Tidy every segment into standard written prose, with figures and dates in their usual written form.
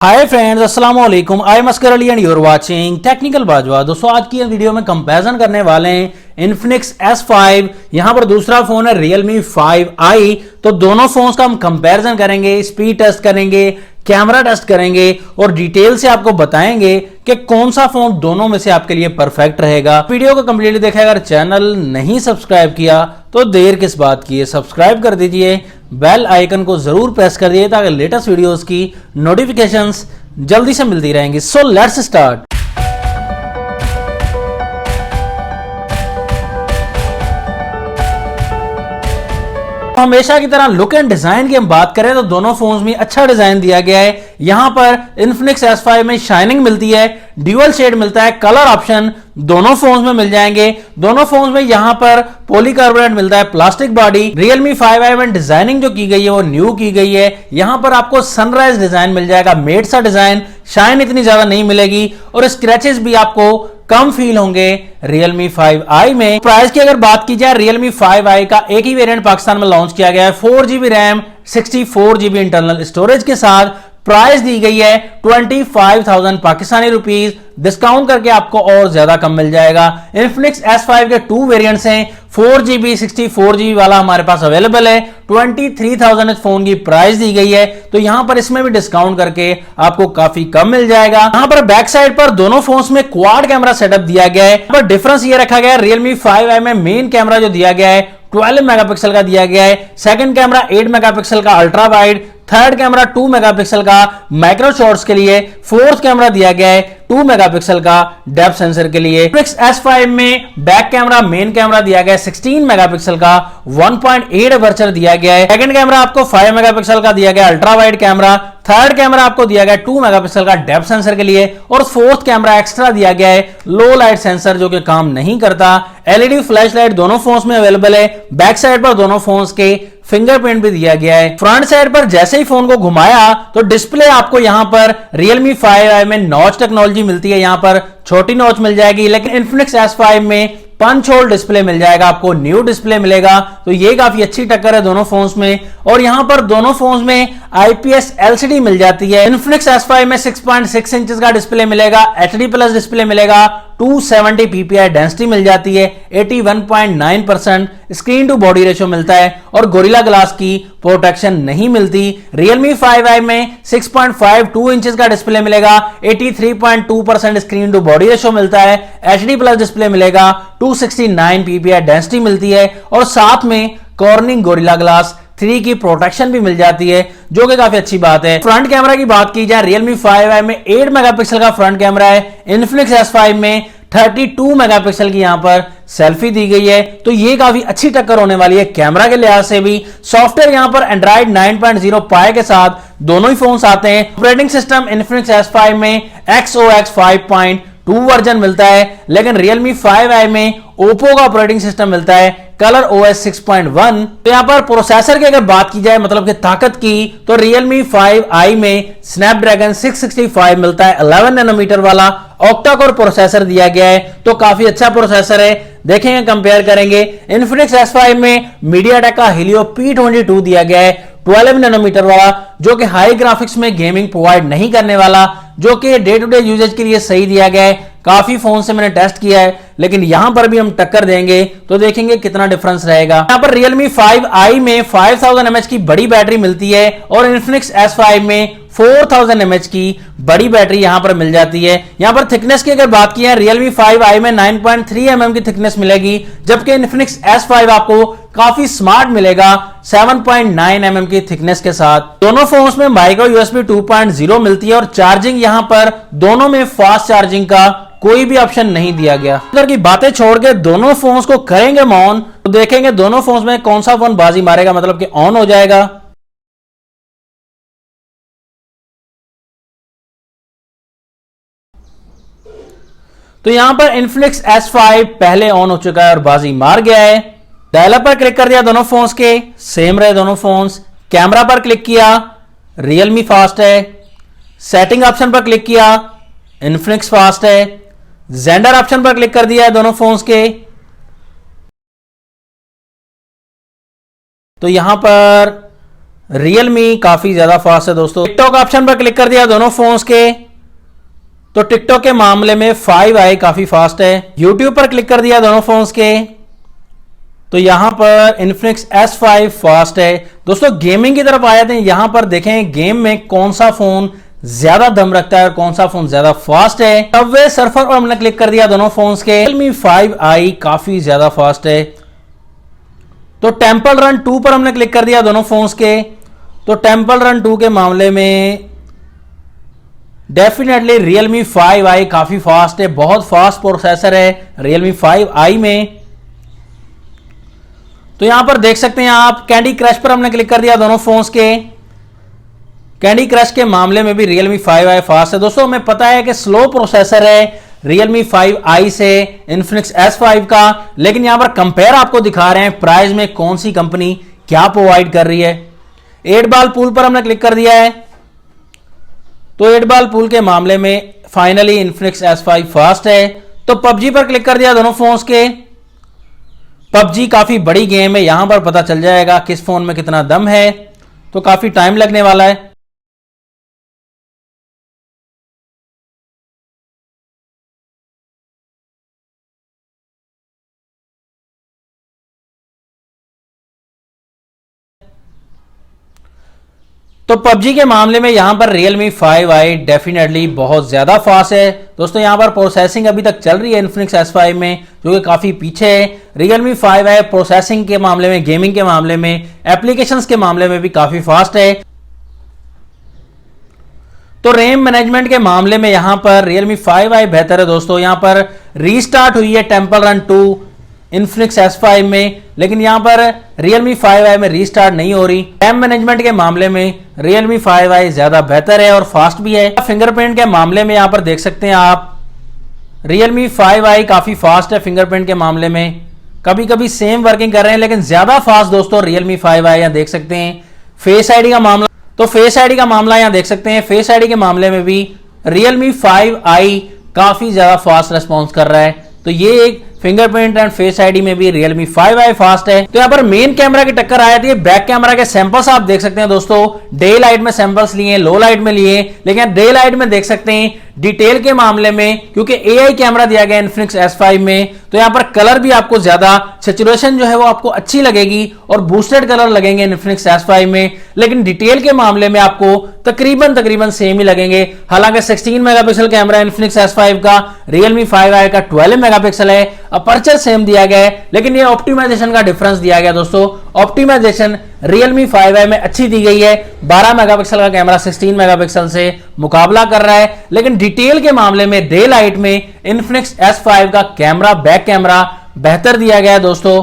हाय friends, अस्सलाम वालेकुम। I am Askar Ali and you are watching technical Bajwa. दोस्तों, आज की वीडियो में कंपैरिजन करने वाले हैं इन्फिनिक्स S5। यहां पर दूसरा फोन है Realme 5i। तो दोनों फोन्स का हम कंपैरिजन करेंगे, स्पीड टेस्ट करेंगे, कैमरा टेस्ट करेंगे और डिटेल से आपको बताएंगे कि कौन सा फोन दोनों में से आपके लिए परफेक्ट रहेगा। वीडियो को कंप्लीटली देखा, अगर चैनल नहीं सब्सक्राइब किया तो देर किस बात की है, सब्सक्राइब कर दीजिए, बेल आइकन को जरूर प्रेस कर दीजिए ताकि लेटेस्ट वीडियोस की नोटिफिकेशंस जल्दी से मिलती रहेंगी। So let's start. हमेशा की तरह लुक एंड डिजाइन की हम बात करें तो दोनों फोन्स में अच्छा डिजाइन दिया गया है। यहां पर इन्फिनिक्स S5 में शाइनिंग मिलती है, ड्यूअल शेड मिलता है, कलर ऑप्शन दोनों फोन्स में मिल जाएंगे। दोनों फोन्स में यहां पर पॉलीकार्बोनेट मिलता है, प्लास्टिक बॉडी। Realme 5i में डिजाइनिंग जो की गई है वो न्यू की गई है। यहां पर आपको सनराइज डिजाइन मिल जाएगा, मेड सा डिजाइन, शाइन इतनी ज्यादा नहीं मिलेगी और स्क्रैचेस भी आपको कम फील होंगे Realme 5i में। प्राइस की अगर बात की जाए, Realme 5i का एक ही वेरिएंट पाकिस्तान में लॉन्च किया गया है 4GB RAM 64GB internal storage के साथ। प्राइस दी गई है 25,000 पाकिस्तानी रुपीस, डिस्काउंट करके आपको और ज्यादा कम मिल जाएगा। इन्फिनिक्स S5 के 2 वेरिएंट्स हैं, 4GB 64GB वाला हमारे पास अवेलेबल है। 23,000 इस फोन की प्राइस दी गई है, तो यहां पर इसमें भी डिस्काउंट करके आपको काफी कम मिल जाएगा। यहां पर बैक साइड पर दोनों फोन्स में क्वाड कैमरा सेटअप दिया गया है। पर डिफरेंस ये रखा गया है, Realme 5i में मेन कैमरा जो दिया गया है 12 मेगापिक्सल का दिया गया है। सेकंड कैमरा 8 मेगापिक्सल का ultra wide, third camera 2 megapixel का माइक्रो शॉट्स के लिए, फोर्थ कैमरा दिया गया है 2 मेगापिक्सल का डेप्थ सेंसर के लिए। इन्फिनिक्स S5 में बैक कैमरा मेन कैमरा दिया गया है 16 मेगापिक्सल का, 1.8 अपर्चर दिया गया है। सेकंड कैमरा आपको 5 मेगापिक्सल का दिया गया ultra wide camera, third camera आपको दिया गया 2 मेगापिक्सल का डेप्थ सेंसर के लिए और फोर्थ कैमरा एक्स्ट्रा दिया गया है लो लाइट सेंसर जो कि काम नहीं करता। एलईडी फ्लैश लाइट दोनों फोन्स में अवेलेबल है। बैक साइड पर दोनों फोन्स के फिंगरप्रिंट भी दिया गया है। फ्रंट साइड पर जैसे ही फोन को घुमाया तो डिस्प्ले आपको यहां पर Realme 5i में नॉच टेक्नोलॉजी मिलती है, यहां पर छोटी नॉच मिल जाएगी, लेकिन इन्फिनिक्स S5 में पंच होल डिस्प्ले मिल जाएगा, आपको न्यू डिस्प्ले मिलेगा। तो ये काफी अच्छी टक्कर है दोनों फोन्स में। और यहां पर दोनों फोन्स में IPS LCD मिल जाती है। इन्फिनिक्स S5 में 6.6 इंचेस का डिस्प्ले मिलेगा, HD प्लस डिस्प्ले मिलेगा, 270 ppi डेंसिटी मिल जाती है, 81.9% स्क्रीन टू बॉडी रेशियो मिलता है और गोरिल्ला ग्लास की प्रोटेक्शन नहीं मिलती। Realme 5i में 6.52 इंचेस का डिस्प्ले मिलेगा, 83.2% स्क्रीन टू बॉडी रेशियो मिलता है, HD प्लस डिस्प्ले मिलेगा, 269 ppi डेंसिटी मिलती है और साथ में कॉर्निंग गोरिल्ला ग्लास 3 की प्रोटेक्शन भी मिल जाती है, जो कि काफी अच्छी बात है। फ्रंट कैमरा की बात की जाए, Realme 5i में 8 मेगापिक्सल का फ्रंट कैमरा है। इन्फिनिक्स S5 में 32 मेगापिक्सल की यहां पर सेल्फी दी गई है, तो ये काफी अच्छी टक्कर होने वाली है कैमरा के लिहाज से भी। सॉफ्टवेयर यहां पर Android 9.0 Pie के साथ दोनों ही फोन्स आते हैं। ऑपरेटिंग सिस्टम इन्फिनिक्स S5 में XOX 5.2 वर्जन मिलता है, लेकिन Realme 5i में Oppo का ऑपरेटिंग सिस्टम मिलता है कलर OS 6.1। तो यहां पर प्रोसेसर की अगर बात की जाए, मतलब कि ताकत की, तो Realme 5i में Snapdragon 665 मिलता है, 11 नैनोमीटर वाला ऑक्टा कोर प्रोसेसर दिया गया है, तो काफी अच्छा प्रोसेसर है। देखेंगे, कंपेयर करेंगे। इन्फिनिक्स S5 में MediaTek का Helio P22 दिया गया है, 12 नैनोमीटर वाला, जो कि हाई ग्राफिक्स में गेमिंग प्रोवाइड नहीं करने वाला, जो कि डे टू डे यूजेज के लिए सही दिया गया है। काफी फोन से मैंने टेस्ट किया है, लेकिन यहां पर भी हम टक्कर देंगे तो देखेंगे कितना डिफरेंस रहेगा। यहां पर Realme 5i में 5000 mAh की बड़ी बैटरी मिलती है और Infinix S5 में 4000 mAh की बड़ी बैटरी यहां पर मिल जाती है। यहां पर थिकनेस की अगर बात की है, Realme 5i में 9.3 mm की थिकनेस मिलेगी, जबकि Infinix S5 आपको काफी स्मार्ट मिलेगा 7.9 mm की थिकनेस के साथ। दोनों फोन्स में माइक्रो USB 2.0 मिलती है और चार्जिंग यहां पर दोनों में फास्ट चार्जिंग का कोई भी ऑप्शन नहीं दिया गया। अगर की बातें छोड़ के दोनों फोन्स को करेंगे ऑन, तो देखेंगे दोनों फोन्स में कौन सा फोन बाजी मारेगा, मतलब कि ऑन हो जाएगा। तो यहां पर Infinix S5 पहले ऑन हो चुका है और बाजी मार गया है। डायलअप पर क्लिक कर दिया, दोनों फोन्स के सेम रहे दोनों फोन्स। कैमरा पर क्लिक किया, Realme फास्ट है। सेटिंग ऑप्शन पर क्लिक किया, Infinix फास्ट है। जेंडर ऑप्शन पर क्लिक कर दिया है दोनों फोन्स के, तो यहां पर Realme काफी ज्यादा फास्ट है दोस्तों। टिकटॉक ऑप्शन पर क्लिक कर दिया दोनों फोन्स के, तो टिकटॉक के मामले में 5i काफी फास्ट है। यूट्यूब पर क्लिक कर दिया दोनों फोन्स के, तो यहां पर Infinix S5 फास्ट है दोस्तों। गेमिंग की तरफ आए थे, यहां पर देखें गेम में कौन सा फोन ज्यादा दम रखता है और कौन सा फोन ज्यादा फास्ट है। सबवे सर्फर पर हमने क्लिक कर दिया दोनों फोन्स के। Realme 5i काफी ज्यादा फास्ट है। तो टेम्पल रन 2 पर हमने क्लिक कर दिया दोनों फोन्स के, तो टेम्पल रन 2 के मामले में डेफिनेटली Realme 5i काफी फास्ट है, बहुत फास्ट प्रोसेसर है Realme 5i में। तो यहां पर देख सकते हैं आप, कैंडी क्रश पर हमने क्लिक कर दिया दोनों फोन्स के। कैंडी क्रश के मामले में भी Realme 5i फास्ट है दोस्तों। हमें पता है कि स्लो प्रोसेसर है Realme 5i से Infinix S5 का, लेकिन यहां पर कंपेयर आपको दिखा रहे हैं प्राइस में कौन सी कंपनी क्या प्रोवाइड कर रही है। 8 बॉल पूल पर हमने क्लिक कर दिया है, तो 8 बॉल पूल के मामले में फाइनली Infinix S5 फास्ट है। तो PUBG पर क्लिक कर दिया दोनों फोन्स के। PUBG काफी बड़ी गेम है, यहां पर पता चल जाएगा किस फोन में कितना दम है, तो काफी टाइम लगने वाला है। तो PUBG के मामले में यहां पर Realme 5i डेफिनेटली बहुत ज्यादा फास्ट है दोस्तों। यहां पर प्रोसेसिंग अभी तक चल रही है Infinix S5 में, जो कि काफी पीछे है। Realme 5i प्रोसेसिंग के मामले में, गेमिंग के मामले में, एप्लीकेशंस के मामले में भी काफी फास्ट है। तो रैम मैनेजमेंट के मामले में यहां पर Realme 5i बेहतर है दोस्तों। यहां पर रीस्टार्ट हुई है टेम्पल रन 2 Infinix S5 में, लेकिन यहां पर Realme 5i में रीस्टार्ट नहीं हो रही। रैम मैनेजमेंट के मामले में Realme 5i ज्यादा बेहतर है और फास्ट भी है। फिंगरप्रिंट के मामले में यहां पर देख सकते हैं आप, Realme 5i काफी फास्ट है फिंगरप्रिंट के मामले में। कभी कभी सेम वर्किंग कर रहे हैं, लेकिन ज्यादा फास्ट दोस्तों Realme 5i यहां देख सकते हैं। फेस आईडी का मामला, तो फेस आईडी का मामला यहां देख सकते हैं। फेस आईडी के मामले में भी Realme 5i काफी ज्यादा फास्ट रेस्पॉन्स कर रहा है। तो ये एक फिंगरप्रिंट एंड फेस आईडी में भी Realme 5i फास्ट है। तो यहां पर मेन कैमरा की टक्कर आती है। बैक कैमरा के सैंपल्स आप देख सकते हैं दोस्तों, डे लाइट में सैंपल्स लिए, लो लाइट में लिए, लेकिन डे लाइट में देख सकते हैं डिटेल के मामले में, क्योंकि AI कैमरा दिया गया Infinix S5 में, तो यहां पर कलर भी आपको ज्यादा सैचुरेशन जो है वो आपको अच्छी लगेगी और बूस्टेड कलर लगेंगे Infinix S5 में, लेकिन डिटेल के मामले में आपको तकरीबन सेम ही लगेंगे। हालांकि 16 मेगापिक्सल कैमरा Infinix S5 का, Realme 5i का 12 मेगापिक्सल है। अपर्चर सेम दिया गया है, लेकिन ये ऑप्टिमाइजेशन का डिफरेंस दिया गया दोस्तों। ऑप्टिमाइजेशन Realme 5i में अच्छी दी गई है। 12 मेगापिक्सल का कैमरा 16 मेगापिक्सल से मुकाबला कर रहा है, लेकिन डिटेल के मामले में डे लाइट में Infinix S5 का कैमरा, बैक कैमरा बेहतर दिया गया है दोस्तों।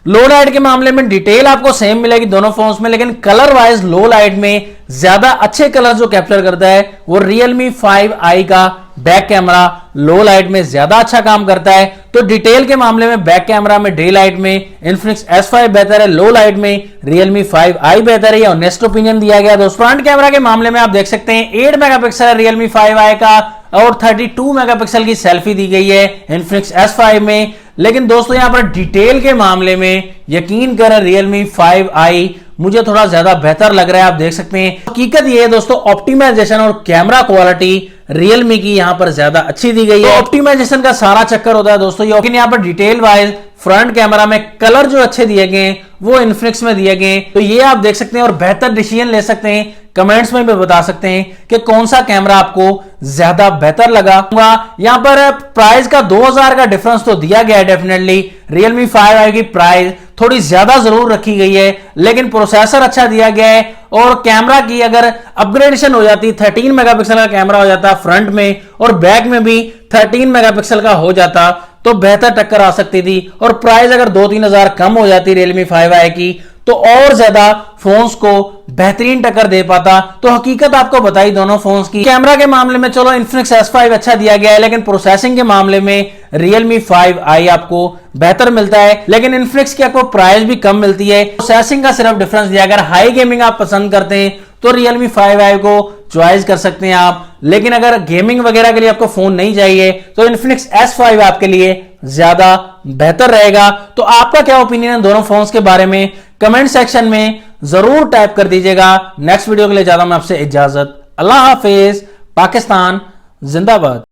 लो लाइट के मामले में डिटेल आपको सेम मिलेगी दोनों फोन्स में, लेकिन कलर वाइज लो लाइट में ज्यादा अच्छे कलर जो कैप्चर करता है वो Realme 5i का बैक कैमरा लो लाइट में ज्यादा अच्छा काम करता है। तो डिटेल के मामले में बैक कैमरा में डे लाइट में Infinix S5 बेहतर है, लो लाइट में Realme 5i बेहतर है। ऑनेस्ट ओपिनियन दिया गया दोस्तों। फ्रंट कैमरा के मामले में आप देख सकते हैं 8 मेगापिक्सल है Realme 5i का और 32 मेगापिक्सल की सेल्फी दी गई है Infinix S5 में, लेकिन दोस्तों यहां पर डिटेल के मामले में यकीन करें Realme 5i मुझे थोड़ा ज्यादा बेहतर लग रहा है। आप देख सकते हैं हकीकत ये है दोस्तों, ऑप्टिमाइजेशन और कैमरा क्वालिटी Realme की यहां पर ज्यादा अच्छी दी गई है। ऑप्टिमाइजेशन का सारा चक्कर होता है दोस्तों, लेकिन यहां पर डिटेल वाइज फ्रंट कैमरा में कलर जो अच्छे दिए गए हैं वो Infinix में दिए गए, तो ये आप देख सकते हैं और बेहतर डिसीजन ले सकते हैं। कमेंट्स में भी बता सकते हैं कि कौन सा कैमरा आपको ज्यादा बेहतर लगा। यहां पर प्राइस का 2000 का डिफरेंस तो दिया गया है डेफिनेटली। Realme 5i की प्राइस थोड़ी ज्यादा जरूर रखी गई है, लेकिन प्रोसेसर अच्छा दिया गया है और कैमरा की अगर अपग्रेडेशन हो जाती, 13 मेगापिक्सल का कैमरा हो जाता फ्रंट में और बैक में भी 13 मेगापिक्सल का हो जाता तो बेहतर टक्कर आ सकती थी, और प्राइस अगर 2-3 हजार कम हो जाती Realme 5i की तो और ज्यादा फोन्स को बेहतरीन टक्कर दे पाता। तो हकीकत आपको बताई दोनों फोन्स की। कैमरा के मामले में चलो Infinix S5 अच्छा दिया गया है, लेकिन प्रोसेसिंग के मामले में Realme 5i आपको बेहतर मिलता है, लेकिन Infinix की आपको प्राइस भी कम मिलती है। प्रोसेसिंग का सिर्फ डिफरेंस दिया। अगर हाई गेमिंग आप पसंद करते हैं तो Realme 5i को चॉइस कर सकते हैं आप, लेकिन अगर गेमिंग वगैरह के लिए आपको फोन नहीं चाहिए तो Infinix S5 आपके लिए ज्यादा बेहतर रहेगा। तो आपका क्या ओपिनियन है दोनों फोन्स के बारे में, कमेंट सेक्शन में जरूर टाइप कर दीजिएगा। नेक्स्ट वीडियो के लिए ज्यादा मैं आपसे इजाजत। अल्लाह हाफिज। पाकिस्तान जिंदाबाद।